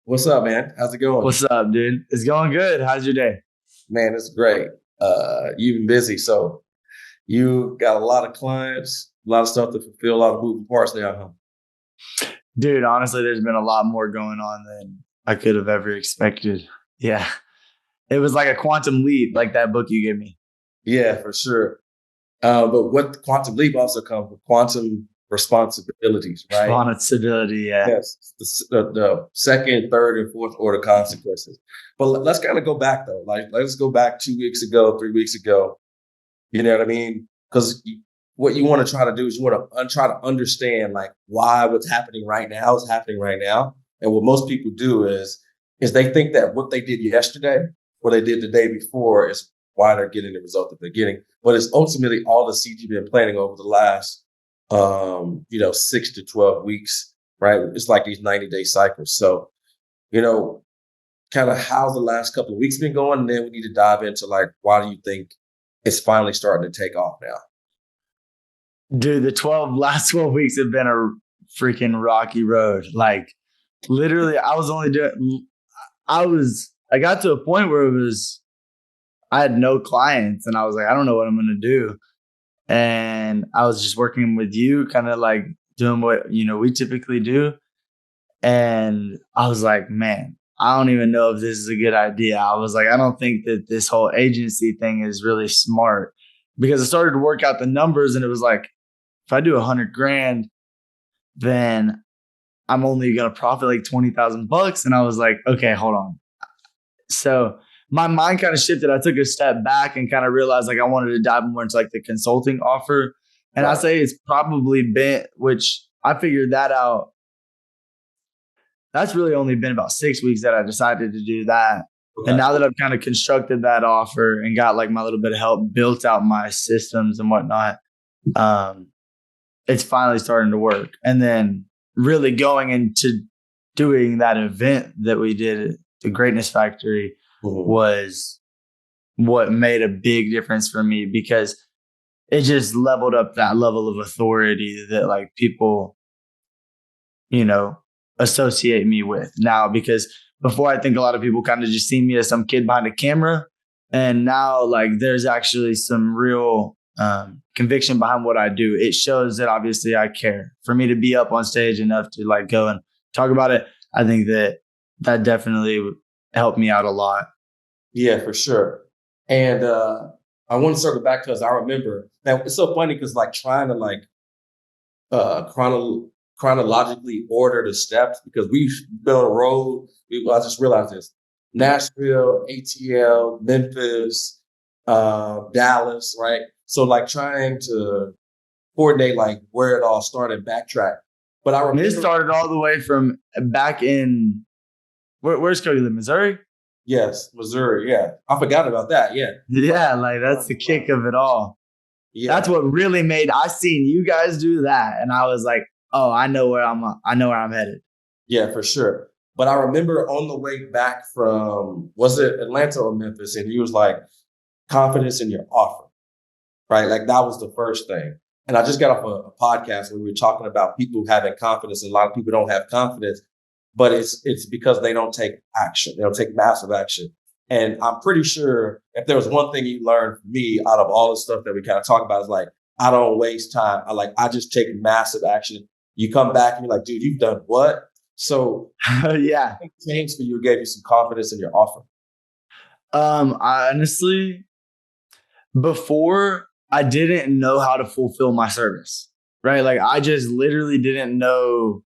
What's up, man? How's it going? What's up, dude? It's going good. How's your day? Man, it's great. You've been busy, so you got a lot of clients, a lot of stuff to fulfill, a lot of moving parts there, huh? Dude, honestly, there's been a lot more going on than I could have ever expected. Yeah. It was like a quantum leap, like that book you gave me. Yeah, for sure. But what quantum leap also comes with quantum responsibilities, right? Responsibility, yeah. Yes, the second, third, and fourth order consequences. But let's kind of go back though. Like, let's go back 2 weeks ago, 3 weeks ago. You know what I mean? Because what you want to try to do is you want to try to understand like why what's happening right now is happening right now. And what most people do is they think that what they did yesterday, what they did the day before, is why they're getting the result that they're getting. But it's ultimately all the seeds you've been planting over the last 6 to 12 weeks, right? It's like these 90-day cycles. So, you know, kind of how the last couple of weeks been going, and then we need to dive into like why do you think it's finally starting to take off now? Dude, the last 12 weeks have been a freaking rocky road. Like literally, I got to a point where I had no clients and I was like, I don't know what I'm going to do. And I was just working with you, kind of like doing what, we typically do. And I was like, man, I don't even know if this is a good idea. I was like, I don't think that this whole agency thing is really smart, because I started to work out the numbers and it was like, if I do 100 grand, then I'm only going to profit like $20,000. And I was like, okay, hold on. So my mind kind of shifted. I took a step back and kind of realized like I wanted to dive more into like the consulting offer. And I Right. say it's probably been, which I figured that out. That's really only been about 6 weeks that I decided to do that. And Okay. now that I've kind of constructed that offer and got like my little bit of help, built out my systems and whatnot, um, it's finally starting to work. And then really going into doing that event that we did at the Greatness Factory Mhm. was what made a big difference for me, because it just leveled up that level of authority that like people, you know, associate me with now. Because before, I think a lot of people kind of just see me as some kid behind a camera. And now like there's actually some real conviction behind what I do. It shows that obviously I care. For me to be up on stage enough to like go and talk about it, I think that definitely helped me out a lot. Yeah, for sure. And I want to circle back because I remember that it's so funny because like trying to like uh chronologically order the steps because we've been on the road. I just realized this: Nashville, ATL, Memphis, Dallas, right? So like trying to coordinate like where it all started, backtrack. But I And it remember, started all the way from back in where's Cody live, Missouri? yes, Missouri. Yeah, I forgot about that. Yeah, Yeah, like that's the kick of it all. That's yeah, what really made I seen you guys do that, and I was like, oh, I know where I'm headed. yeah, for sure. But I remember on the way back from, was it Atlanta or Memphis? And he was like, confidence in your offer, right? Like that was the first thing. And I just got off a podcast where we were talking about people having confidence, and a lot of people don't have confidence, but it's because they don't take action. They don't take massive action. And I'm pretty sure if there was one thing you learned from me out of all the stuff that we kind of talk about is like, I don't waste time. I just take massive action. You come back and you're like, dude, you've done what? So Yeah. I think changed for you, gave you some confidence in your offer. I honestly, before, I didn't know how to fulfill my service. Right? Like I just literally didn't know.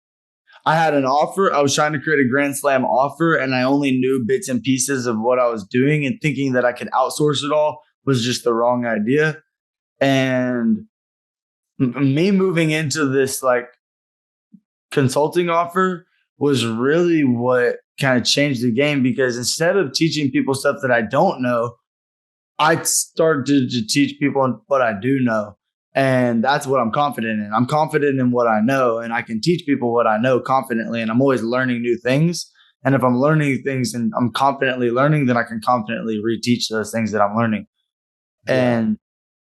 I had an offer. I was trying to create a Grand Slam offer, and I only knew bits and pieces of what I was doing, and thinking that I could outsource it all was just the wrong idea. And me moving into this like consulting offer was really what kind of changed the game, because instead of teaching people stuff that I don't know, I started to teach people what I do know. And that's what I'm confident in. I'm confident in what I know, and I can teach people what I know confidently. And I'm always learning new things. And if I'm learning things and I'm confidently learning, then I can confidently reteach those things that I'm learning. Yeah. And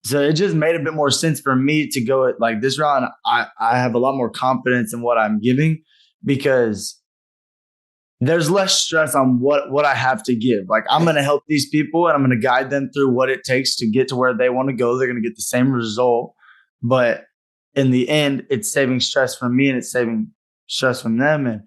so it just made a bit more sense for me to go at like this route. And I have a lot more confidence in what I'm giving, because there's less stress on what I have to give. Like I'm going to help these people and I'm going to guide them through what it takes to get to where they want to go. They're going to get the same result, but in the end, it's saving stress from me and it's saving stress from them. And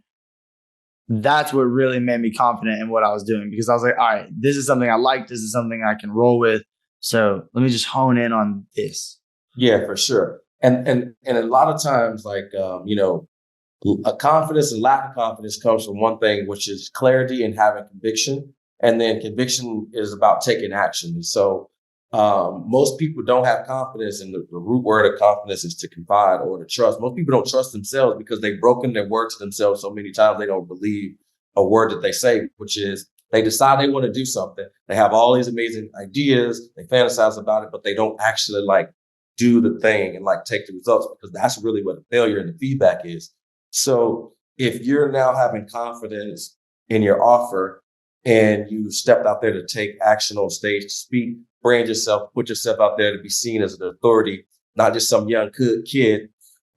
that's what really made me confident in what I was doing, because I was like, all right, this is something I like. This is something I can roll with. So let me just hone in on this. Yeah, for sure. And a lot of times, like a confidence and lack of confidence comes from one thing, which is clarity and having conviction. And then conviction is about taking action. And so most people don't have confidence. And the root word of confidence is to confide or to trust. Most people don't trust themselves because they've broken their word to themselves so many times they don't believe a word that they say, which is they decide they want to do something. They have all these amazing ideas. They fantasize about it, but they don't actually like do the thing and like take the results, because that's really what the failure and the feedback is. So if you're now having confidence in your offer and you stepped out there to take action on stage, to speak, brand yourself, put yourself out there to be seen as an authority, not just some young kid,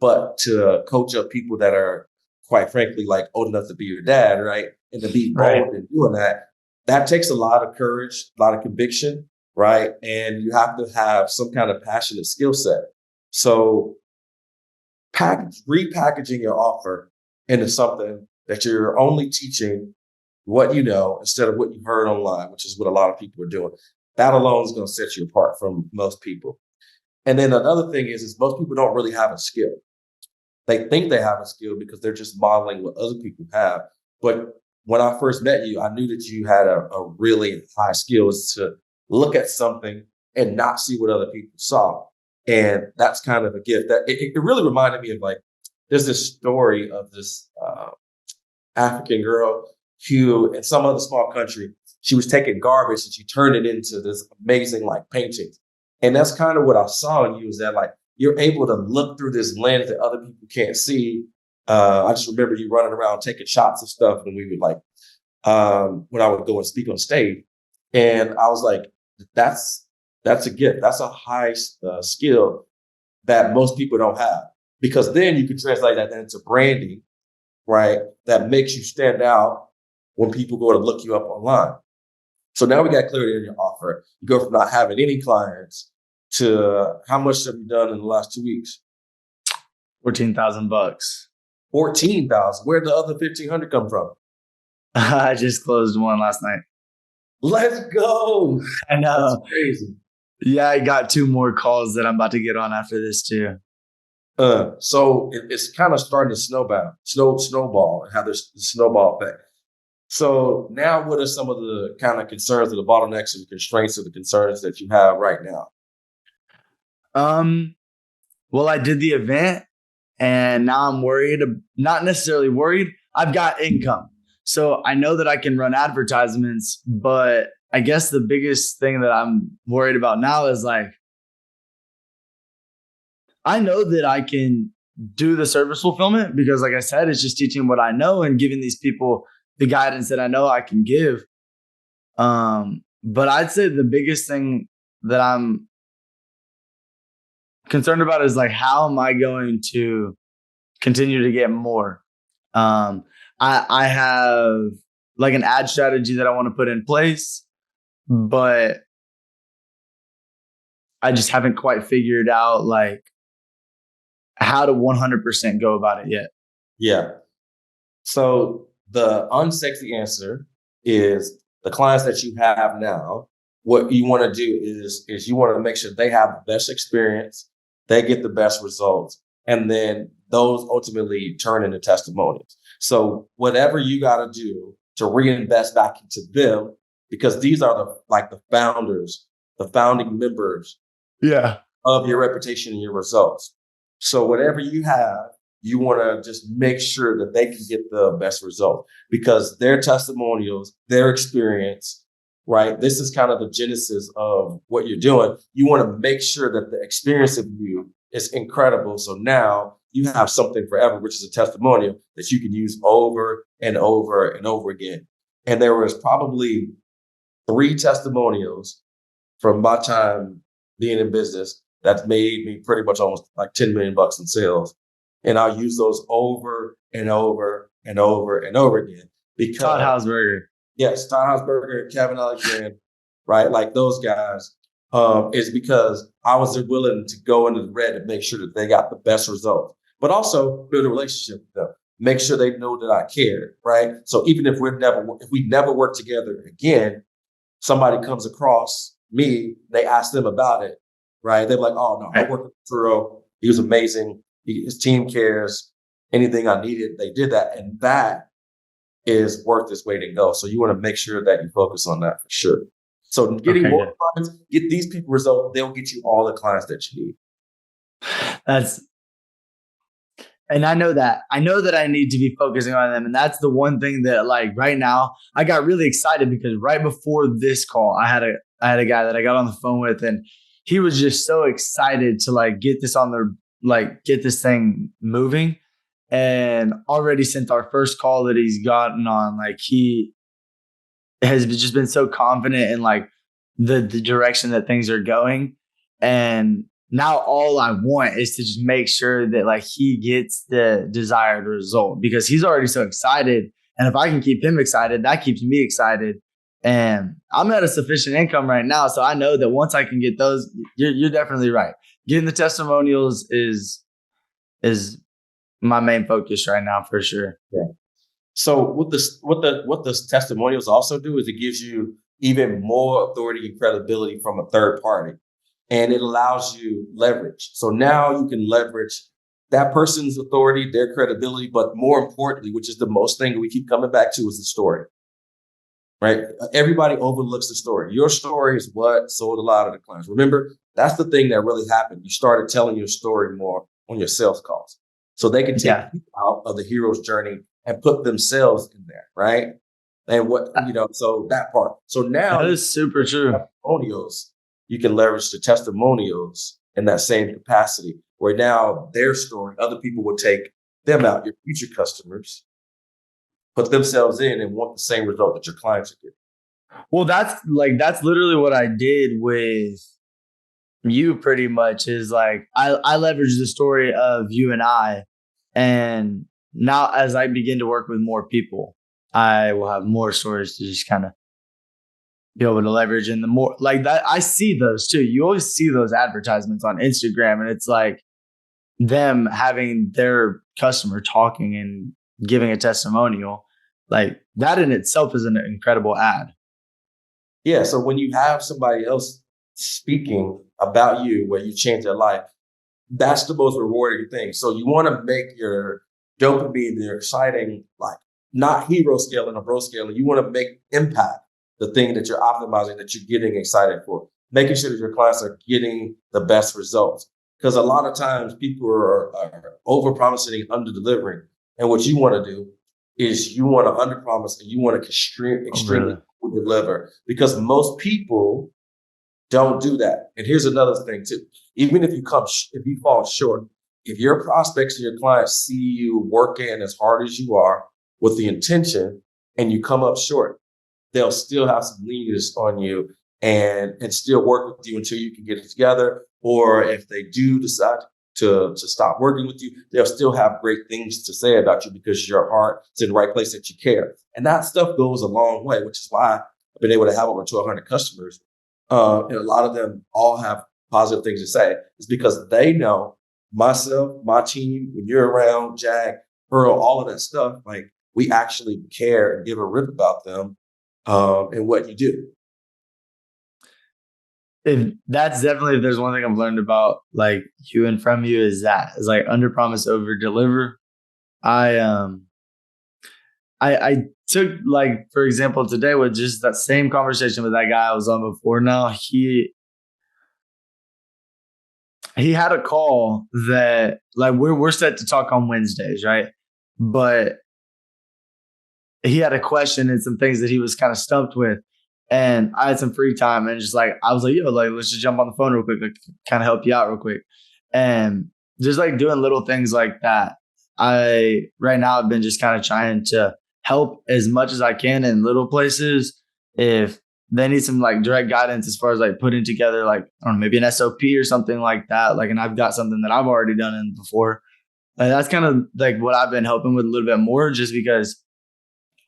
but to coach up people that are, quite frankly, like old enough to be your dad, right? And to be bold in doing that, that takes a lot of courage, a lot of conviction, right? And you have to have some kind of passionate skill set. So repackaging your offer into something that you're only teaching what you know instead of what you heard online, which is what a lot of people are doing. That alone is going to set you apart from most people. And then another thing is most people don't really have a skill. They think they have a skill because they're just modeling what other people have. But when I first met you, I knew that you had a really high skill, is to look at something and not see what other people saw. And that's kind of a gift. That it really reminded me of, like, there's this story of this African girl who, in some other small country, she was taking garbage and she turned it into this amazing like painting. And that's kind of what I saw in you, is that like you're able to look through this lens that other people can't see. I just remember you running around taking shots of stuff when we would like when I would go and speak on stage, and I was like, that's a gift. That's a high skill that most people don't have, because then you can translate that into branding, right? That makes you stand out when people go to look you up online. So now we got clarity in your offer. You go from not having any clients to how much have you done in the last 2 weeks? $14,000. 14,000. Where'd the other 1,500 come from? I just closed one last night. Let's go. I know. That's crazy. Yeah, I got 2 more calls that I'm about to get on after this too. So it's kind of starting to snowball and have this snowball effect. So now what are some of the kind of concerns or the bottlenecks or the constraints or the concerns that you have right now? Well, I did the event and now I'm worried, not necessarily worried. I've got income. So I know that I can run advertisements, but I guess the biggest thing that I'm worried about now is like, I know that I can do the service fulfillment because, like I said, it's just teaching what I know and giving these people the guidance that I know I can give. But I'd say the biggest thing that I'm concerned about is like, how am I going to continue to get more? I have like an ad strategy that I want to put in place, but I just haven't quite figured out like how to 100% go about it yet. Yeah. So the unsexy answer is the clients that you have now. What you want to do is you want to make sure they have the best experience, they get the best results, and then those ultimately turn into testimonials. So whatever you got to do to reinvest back into them, because these are the founders, the founding members of your reputation and your results. So whatever you have, you want to just make sure that they can get the best result, because their testimonials, their experience, right? This is kind of the genesis of what you're doing. You want to make sure that the experience of you is incredible. So now you have something forever, which is a testimonial that you can use over and over and over again. And there was probably 3 testimonials from my time being in business that's made me pretty much almost like $10 million in sales. And I'll use those over and over and over and over again, because Todd Hausberger. yes, Todd Hausberger, Kevin Alexander, right? Like those guys, is because I was willing to go into the red and make sure that they got the best results, but also build a relationship with them. Make sure they know that I care, right? So even if we never work together again, somebody comes across me, they ask them about it, right? They're like, oh no, I worked with Arturo. He was amazing. His team cares. Anything I needed, they did that. And that is worth its weight in gold. So you want to make sure that you focus on that for sure. So getting more clients, get these people results, they'll get you all the clients that you need. And I know that I need to be focusing on them. And that's the one thing that, like, right now I got really excited because right before this call, I had a guy that I got on the phone with, and he was just so excited to like get this thing moving. And already since our first call that he's gotten on, like, he has just been so confident in like the direction that things are going. And now all I want is to just make sure that like he gets the desired result, because he's already so excited. And if I can keep him excited, that keeps me excited. And I'm at a sufficient income right now. So I know that once I can get those, you're definitely right. Getting the testimonials is my main focus right now for sure. Yeah. So what the testimonials also do is it gives you even more authority and credibility from a third party, and it allows you leverage. So now you can leverage that person's authority, their credibility, but more importantly, which is the most thing we keep coming back to, is the story, right? Everybody overlooks the story. Your story is what sold a lot of the clients. Remember, that's the thing that really happened. You started telling your story more on your sales calls. So they can take people out of the hero's journey and put themselves in there, right? And so that part. So now that is super true. Testimonials, you can leverage the testimonials in that same capacity, where now their story, other people will take them out, your future customers, put themselves in and want the same result that your clients are getting. Well, that's literally what I did with you pretty much, is like I leveraged the story of you and I. And now as I begin to work with more people, I will have more stories to just kind of be able to leverage. And the more like that, I see those too. You always see those advertisements on Instagram, and it's like them having their customer talking and giving a testimonial. Like that in itself is an incredible ad. Yeah. So when you have somebody else speaking about you, where you change their life, that's the most rewarding thing. So you want to make your dopamine, your exciting, like not hero scaling or bro scaling. You want to make impact the thing that you're optimizing, that you're getting excited for, making sure that your clients are getting the best results. Because a lot of times people are over promising and under delivering. And what you want to do is you want to under promise and you want to extremely deliver, because most people don't do that. And here's another thing too. Even if you fall short, if your prospects and your clients see you working as hard as you are with the intention and you come up short, they'll still have some lenience on you and still work with you until you can get it together. Or if they do decide to stop working with you, they'll still have great things to say about you because your heart is in the right place, that you care. And that stuff goes a long way, which is why I've been able to have over 1,200 customers. And a lot of them all have positive things to say. It's because they know myself, my team, when you're around, Jack, Earl, all of that stuff, like we actually care and give a rip about them and what you do. If there's one thing I've learned about like you and from you is like under promise, over deliver. I took, like, for example, today with just that same conversation with that guy I was on before. Now he had a call that like we're set to talk on Wednesdays, right? But he had a question and some things that he was kind of stumped with. And I had some free time and just like, I was like, yo, like, let's just jump on the phone real quick, like kind of help you out real quick. And just like doing little things like that. Right now I've been just kind of trying to help as much as I can in little places. If they need some like direct guidance as far as like putting together, like, I don't know, maybe an SOP or something like that. Like, and I've got something that I've already done in before. And that's kind of like what I've been helping with a little bit more, just because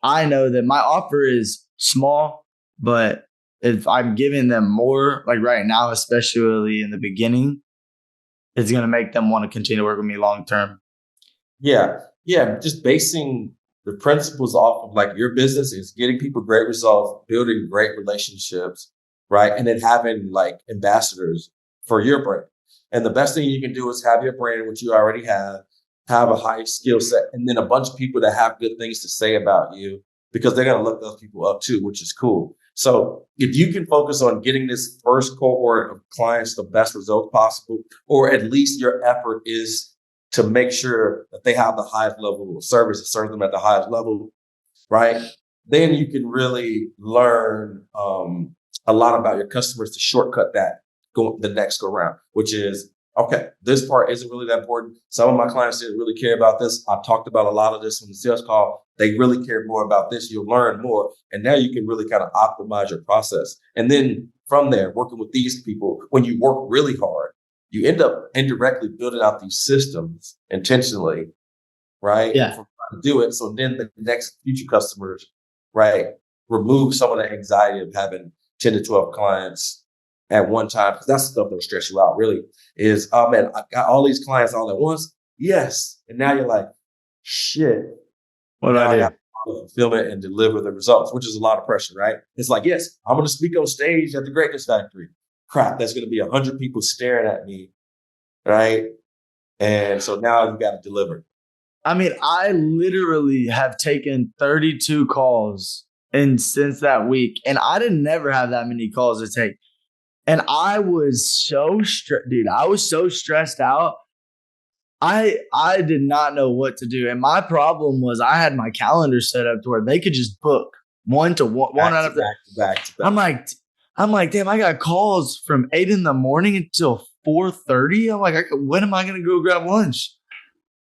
I know that my offer is small, but if I'm giving them more, like right now, especially in the beginning, it's going to make them want to continue to work with me long term. Yeah. Yeah. Just basing the principles off of like your business is getting people great results, building great relationships, right? And then having like ambassadors for your brand. And the best thing you can do is have your brand, which you already have a high skill set, and then a bunch of people that have good things to say about you because they're going to look those people up too, which is cool. So if you can focus on getting this first cohort of clients the best results possible, or at least your effort is to make sure that they have the highest level of service and serve them at the highest level, right? Then you can really learn a lot about your customers to shortcut that the next go round, which is, okay, this part isn't really that important. Some of my clients didn't really care about this. I talked about a lot of this on the sales call. They really care more about this. You'll learn more. And now you can really kind of optimize your process. And then from there, working with these people, when you work really hard, you end up indirectly building out these systems intentionally, right? Yeah. For to do it. So then the next future customers, right, remove some of the anxiety of having 10 to 12 clients at one time. Because that's the stuff that'll stress you out, really, is, oh man, I got all these clients all at once. Yes. And now you're like, shit. What do Now I I do? got to film it and deliver the results, which is a lot of pressure, right? It's like, yes, I'm going to speak on stage at the Greatness Factory. Crap, that's going to be 100 people staring at me, right? And so now you got to deliver. I mean, I literally have taken 32 calls since that week, and I didn't never have that many calls to take. And I was so dude, I was so stressed out. I did not know what to do. And my problem was I had my calendar set up to where they could just book one to one, one out of the back. I'm like, damn, I got calls from 8 in the morning until 4:30. I'm like, when am I gonna go grab lunch?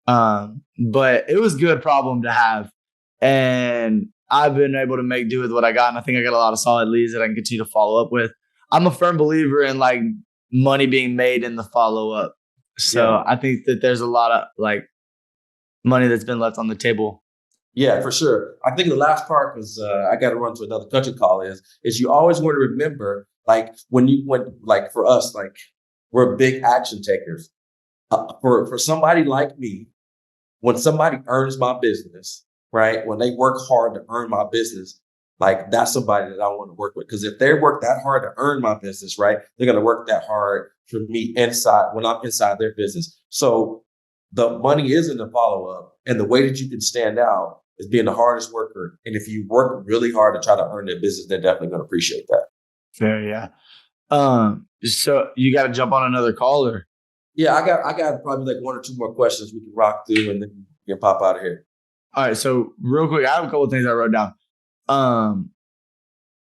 But it was a good problem to have. And I've been able to make do with what I got. And I think I got a lot of solid leads that I can continue to follow up with. I'm a firm believer in like money being made in the follow up. So yeah. I think that there's a lot of like money that's been left on the table. Yeah, for sure. I think the last part, because I got to run to another country call, is you always want to remember, like when like for us, like we're big action takers. For somebody like me, when somebody earns my business, right? When they work hard to earn my business, like that's somebody that I want to work with. Because if they work that hard to earn my business, right, they're going to work that hard for me when I'm inside their business. So the money is in the follow up, and the way that you can stand out is being the hardest worker. And if you work really hard to try to earn their business, they're definitely going to appreciate that. Fair, yeah. So you got to jump on another caller. Yeah, I got probably like one or two more questions we can rock through, and then we can pop out of here. All right. So real quick, I have a couple of things I wrote down.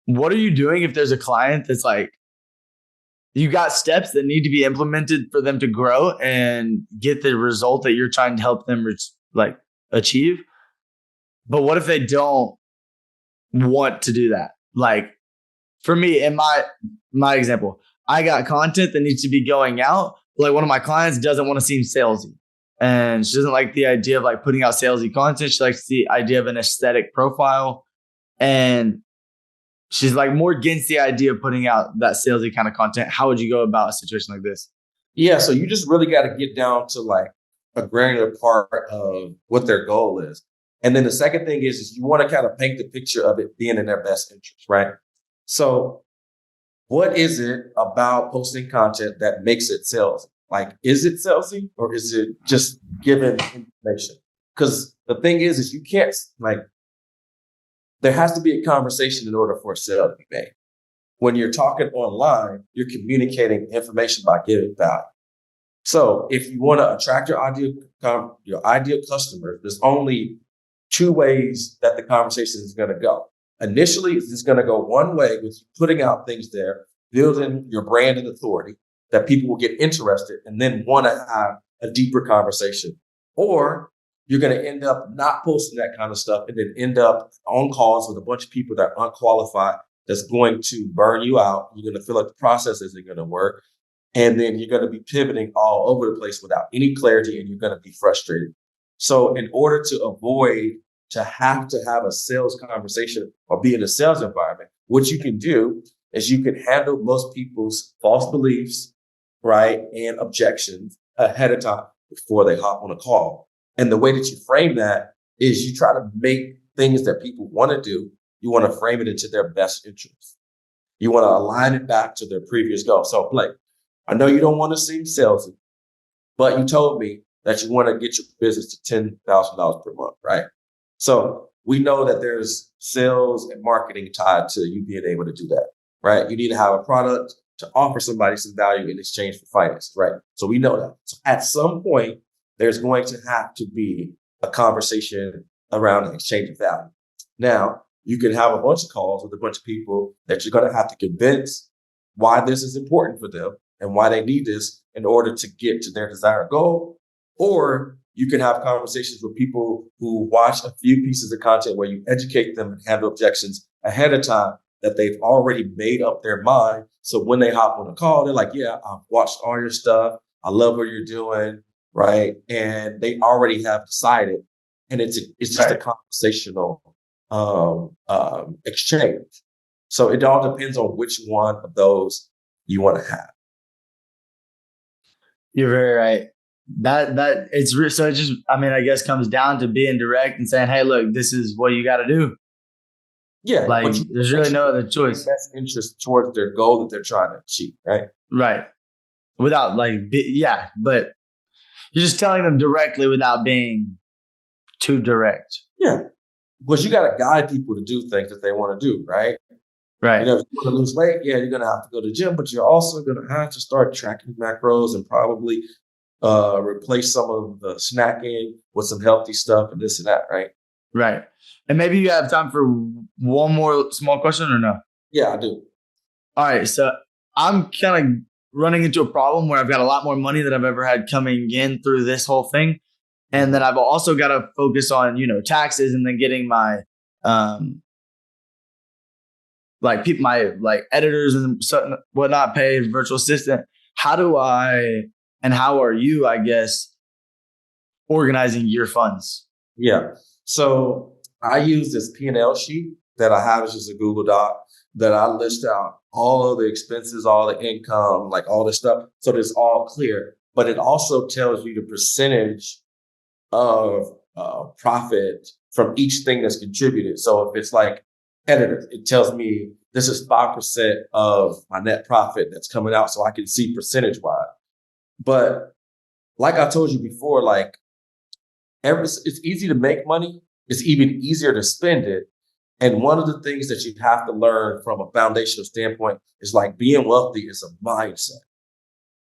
What are you doing if there's a client that's like, you got steps that need to be implemented for them to grow and get the result that you're trying to help them like achieve? But what if they don't want to do that? Like for me, in my example, I got content that needs to be going out. Like one of my clients doesn't want to seem salesy, and she doesn't like the idea of like putting out salesy content. She likes the idea of an aesthetic profile, and she's like more against the idea of putting out that salesy kind of content. How would you go about a situation like this? Yeah, so you just really got to get down to like a granular part of what their goal is. And then the second thing is you want to kind of paint the picture of it being in their best interest, right? So what is it about posting content that makes it salesy? Like, is it salesy or is it just giving information? Because the thing is you can't, like, there has to be a conversation in order for a sale to be made. When you're talking online, you're communicating information by giving value. So if you want to attract your ideal customer, there's only two ways that the conversation is going to go. Initially, it's going to go one way with putting out things there, building your brand and authority that people will get interested and then want to have a deeper conversation. Or you're going to end up not posting that kind of stuff and then end up on calls with a bunch of people that are unqualified that's going to burn you out. You're going to feel like the process isn't going to work. And then you're going to be pivoting all over the place without any clarity and you're going to be frustrated. So in order to avoid to have a sales conversation or be in a sales environment, what you can do is you can handle most people's false beliefs, right, and objections ahead of time before they hop on a call. And the way that you frame that is you try to make things that people want to do, you want to frame it into their best interest. You want to align it back to their previous goal. So, Blake, I know you don't want to seem salesy, but you told me that you want to get your business to $10,000 per month, right? So we know that there's sales and marketing tied to you being able to do that, right? You need to have a product to offer somebody some value in exchange for finance, right? So we know that. So at some point, there's going to have to be a conversation around the exchange of value. Now, you can have a bunch of calls with a bunch of people that you're going to have to convince why this is important for them and why they need this in order to get to their desired goal. Or you can have conversations with people who watch a few pieces of content where you educate them and handle objections ahead of time that they've already made up their mind. So when they hop on a call, they're like, yeah, I've watched all your stuff. I love what you're doing, right? And they already have decided. And it's just a conversational exchange. So it all depends on which one of those you want to have. You're very right. That it's so it just, I mean, I guess comes down to being direct and saying, hey, look, this is what you got to do. Yeah. Like there's really no other choice. Best interest towards their goal that they're trying to achieve, right? Right. Without but you're just telling them directly without being too direct. Yeah. Because you got to guide people to do things that they want to do, right? Right. You know, if you want to lose weight, yeah, you're going to have to go to the gym, but you're also going to have to start tracking macros and probably replace some of the snacking with some healthy stuff and this and that, right? Right. And maybe you have time for one more small question or no? Yeah, I do. All right. So I'm kind of running into a problem where I've got a lot more money than I've ever had coming in through this whole thing. And then I've also got to focus on, taxes and then getting my, my editors and whatnot paid, virtual assistant. How are you, I guess, organizing your funds? Yeah. So I use this P&L sheet that I have. It's just a Google Doc that I list out all of the expenses, all the income, like all this stuff. So it's all clear. But it also tells you the percentage of profit from each thing that's contributed. So if it's like editors, it tells me this is 5% of my net profit that's coming out, so I can see percentage wise. But like I told you before, like it's easy to make money. It's even easier to spend it. And one of the things that you have to learn from a foundational standpoint is like being wealthy is a mindset.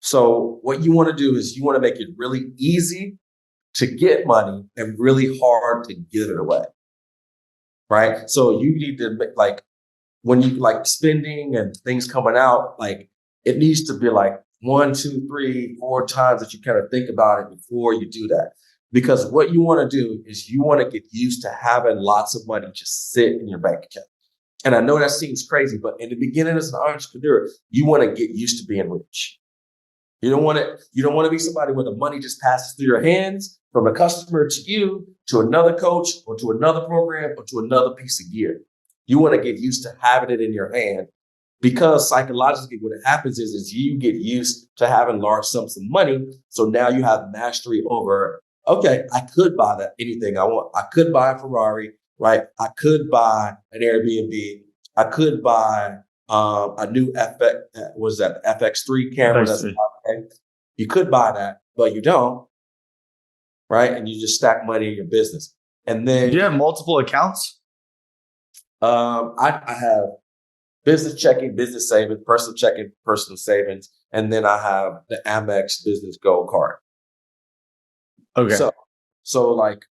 So what you want to do is you want to make it really easy to get money and really hard to give it away. Right. So you need to like when you like spending and things coming out, like it needs to be like 1, 2, 3, 4 times that you kind of think about it before you do that. Because what you want to do is you want to get used to having lots of money just sit in your bank account. And I know that seems crazy, but in the beginning as an entrepreneur, you want to get used to being rich. You don't want to be somebody where the money just passes through your hands from a customer to you, to another coach, or to another program, or to another piece of gear. You want to get used to having it in your hand, because psychologically what happens is you get used to having large sums of money. So now you have mastery over, okay, I could buy anything I want. I could buy a Ferrari, right? I could buy an Airbnb. I could buy a new FX3 camera. You could buy that, but you don't, right? And you just stack money in your business. And then do you have multiple accounts? I have business checking, business savings, personal checking, personal savings, and then I have the Amex Business Gold Card. Okay. So like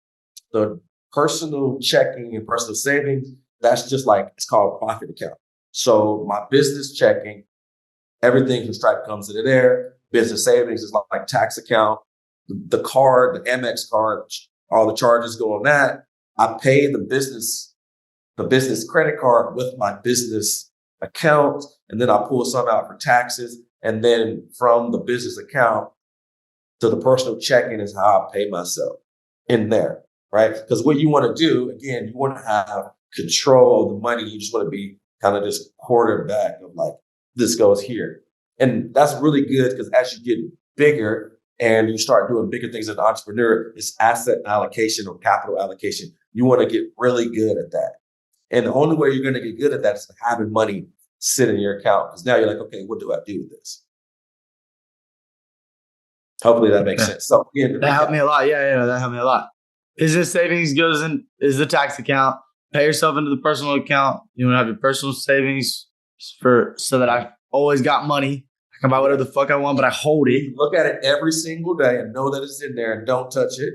the personal checking and personal savings, that's just like, it's called a profit account. So my business checking, everything from Stripe comes into there. Business savings is like tax account. The card, the Amex card, all the charges go on that. I pay the business credit card with my business account, and then I pull some out for taxes. And then from the business account to the personal checking is how I pay myself in there. right? Because what you want to do, again, you want to have control of the money. You just want to be kind of this quarterback of like, this goes here. And that's really good because as you get bigger and you start doing bigger things as an entrepreneur, it's asset allocation or capital allocation. You want to get really good at that. And the only way you're going to get good at that is having money sit in your account. Because now you're like, okay, what do I do with this? Hopefully that makes sense. So again, that helped me a lot. Yeah, that helped me a lot. Business savings is the tax account. Pay yourself into the personal account. You want to have your personal savings so that I always got money. I can buy whatever the fuck I want, but I hold it. Look at it every single day and know that it's in there and don't touch it.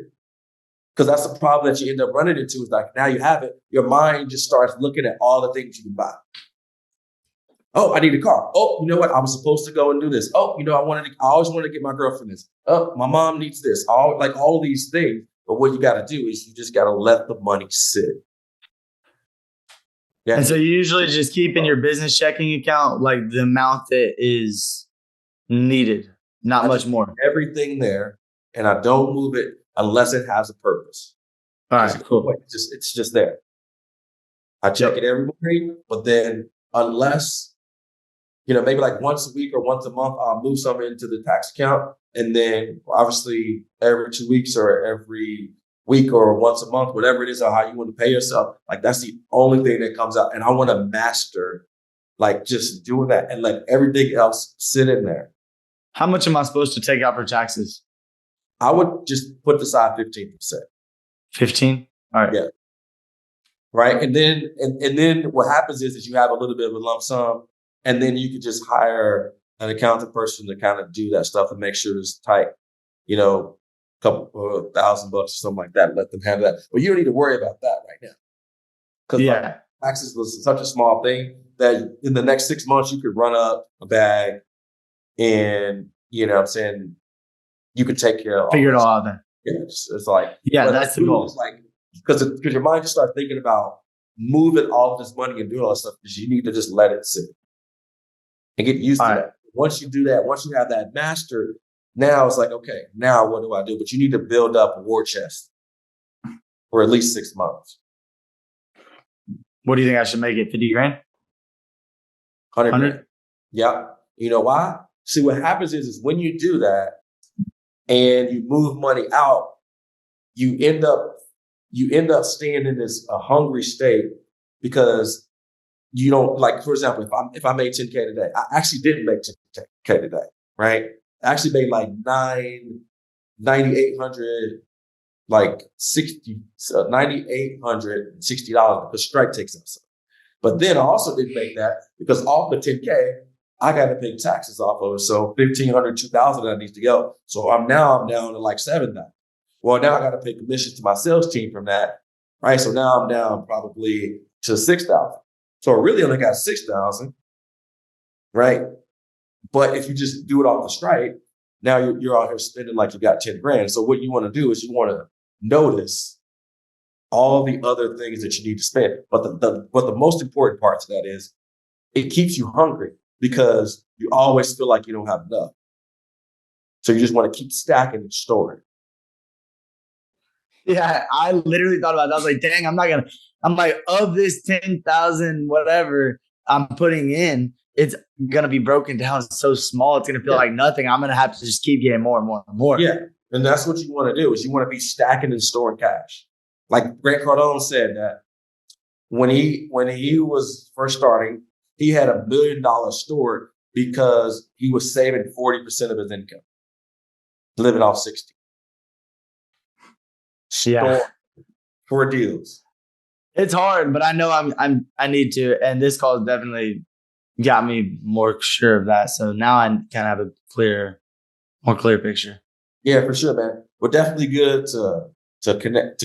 Because that's the problem that you end up running into is like, now you have it. Your mind just starts looking at all the things you can buy. Oh, I need a car. Oh, you know what? I was supposed to go and do this. Oh, I always wanted to get my girlfriend this. Oh, my mom needs this. All these things. But what you got to do is you just got to let the money sit. Yeah. And so you usually just keep in your business checking account like the amount that is needed, not much more. Everything there, and I don't move it unless it has a purpose. All right, cool. It's just there. I check it every morning, but then unless, maybe like once a week or once a month, I'll move something into the tax account. And then obviously every 2 weeks or every week or once a month, whatever it is, or how you want to pay yourself, like that's the only thing that comes out. And I want to master like just doing that and let everything else sit in there. How much am I supposed to take out for taxes? I would just put aside 15%. 15? All right. Yeah. Right. And then what happens is you have a little bit of a lump sum, and then you could just hire an accountant person to kind of do that stuff and make sure it's tight, a couple $1,000 or something like that. Let them have that. But you don't need to worry about that right now. Because taxes was such a small thing that in the next 6 months, you could run up a bag and, you could take care of figure it all out then. Yeah, it's like, that's the goal. It's like, because your mind just starts thinking about moving all of this money and doing all this stuff, because you need to just let it sit and get used to that. Once you do that, once you have that mastered, now it's like, okay, now what do I do? But you need to build up a war chest for at least 6 months. What do you think I should make it? 50 grand? 100? Yeah. You know why? See, what happens is when you do that and you move money out, you end up staying in this hungry state because you don't, like, for example, if I made 10K today, I actually didn't make 10K today, right? I actually made like $9,800, like $9,860 because strike takes us. But then I also didn't make that because off the 10K, I got to pay taxes off of it. So $1,500, $2,000 that needs to go. So I'm down to like $7,000. Well, now I got to pay commissions to my sales team from that, right? So now I'm down probably to $6,000. So I really only got $6,000, right? But if you just do it off the strike, now you're out here spending like you got 10 grand. So what you want to do is you want to notice all the other things that you need to spend. But the most important part to that is it keeps you hungry because you always feel like you don't have enough. So you just want to keep stacking and storing. Yeah, I literally thought about that. I was like, dang, I'm like, of this 10,000, whatever I'm putting in, it's going to be broken down so small. It's going to feel like nothing. I'm going to have to just keep getting more and more and more. Yeah. And that's what you want to do is you want to be stacking and storing cash. Like Grant Cardone said that when he was first starting, he had $1 million stored because he was saving 40% of his income, living off 60. Yeah. For deals. It's hard, but I know I need to. And this call definitely got me more sure of that. So now I kind of have a more clear picture. Yeah, for sure, man. Well, definitely good to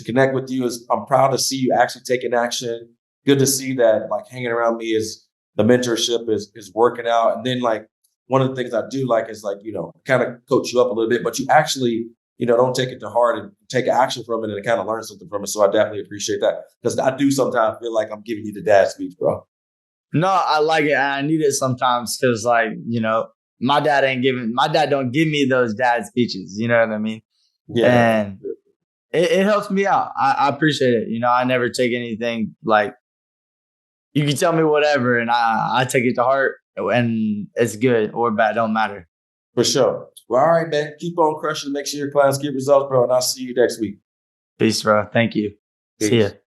connect with you. I'm proud to see you actually taking action. Good to see that like hanging around me is the mentorship is working out. And then like one of the things I do like is like, kind of coach you up a little bit, but you actually, don't take it to heart and take action from it and kind of learn something from it. So I definitely appreciate that because I do sometimes feel like I'm giving you the dad speech, bro. No, I like it. And I need it sometimes because like, my dad don't give me those dad speeches. You know what I mean? Yeah. it helps me out. I appreciate it. You know, I never take anything like you can tell me whatever, and I take it to heart, and it's good or bad, don't matter. For sure. Well, all right, man. Keep on crushing. Make sure your clients get results, bro. And I'll see you next week. Peace, bro. Thank you. See ya. Peace.